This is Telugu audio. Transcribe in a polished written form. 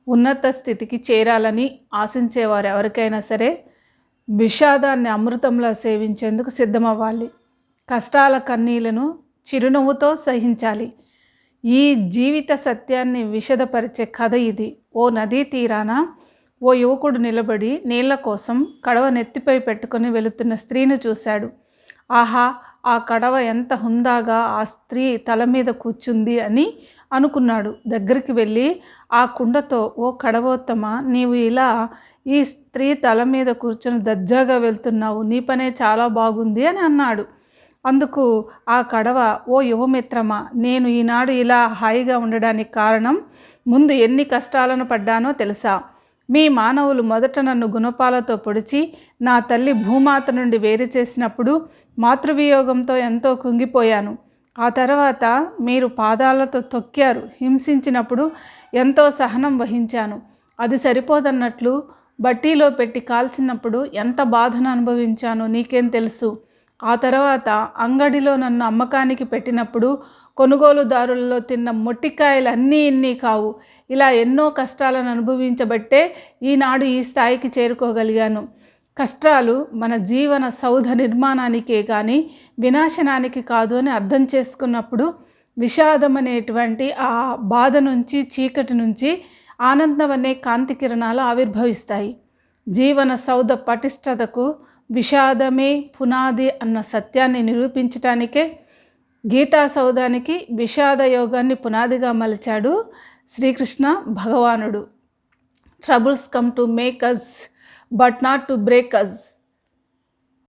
ఉన్నత స్థితికి చేరాలని ఆశించేవారు ఎవరికైనా సరే విషాదాన్ని అమృతంలో సేవించేందుకు సిద్ధమవ్వాలి. కష్టాల కన్నీళ్లను చిరునవ్వుతో సహించాలి. ఈ జీవిత సత్యాన్ని విషదపరిచే కథ ఇది. ఓ నదీ తీరాన ఓ యువకుడు నిలబడి నీళ్ల కోసం కడవ నెత్తిపై పెట్టుకుని వెళుతున్న స్త్రీని చూశాడు. ఆహా, ఆ కడవ ఎంత హుందాగా ఆ స్త్రీ తల మీద కూర్చుంది అని అనుకున్నాడు. దగ్గరికి వెళ్ళి ఆ కుండతో, ఓ కడవోత్తమ, నీవు ఇలా ఈ స్త్రీ తల మీద కూర్చొని దర్జాగా వెళ్తున్నావు, నీ పనే చాలా బాగుంది అని అన్నాడు. అందుకు ఆ కడవ, ఓ యువమిత్రమా, నేను ఈనాడు ఇలా హాయిగా ఉండడానికి కారణం ముందు ఎన్ని కష్టాలను పడ్డానో తెలుసా? మీ మానవులు మొదట నన్ను గుణపాలతో పొడిచి నా తల్లి భూమాత నుండి వేరు చేసినప్పుడు మాతృవియోగంతో ఎంతో కుంగిపోయాను. ఆ తర్వాత మీరు పాదాలతో తొక్కారు, హింసించినప్పుడు ఎంతో సహనం వహించాను. అది సరిపోదన్నట్లు బట్టీలో పెట్టి కాల్చినప్పుడు ఎంత బాధను అనుభవించానో నీకేం తెలుసు? ఆ తర్వాత అంగడిలో నన్ను అమ్మకానికి పెట్టినప్పుడు కొనుగోలుదారులలో తిన్న మొట్టికాయలు అన్నీ ఇన్ని కావు. ఇలా ఎన్నో కష్టాలను అనుభవించబట్టే ఈనాడు ఈ స్థాయికి చేరుకోగలిగాను. కష్టాలు మన జీవన సౌధ నిర్మాణానికే కానీ వినాశనానికి కాదు అని అర్థం చేసుకున్నప్పుడు విషాదం అనేటువంటి ఆ బాధ నుంచి, చీకటి నుంచి ఆనందం అనే కాంతి కిరణాలు ఆవిర్భవిస్తాయి. జీవన సౌధ పటిష్టతకు విషాదమే పునాది అన్న సత్యాన్ని నిరూపించటానికే గీతా సౌధానికి విషాద యోగాన్ని పునాదిగా మలిచాడు శ్రీకృష్ణ భగవానుడు. Troubles come to make us but not to break us.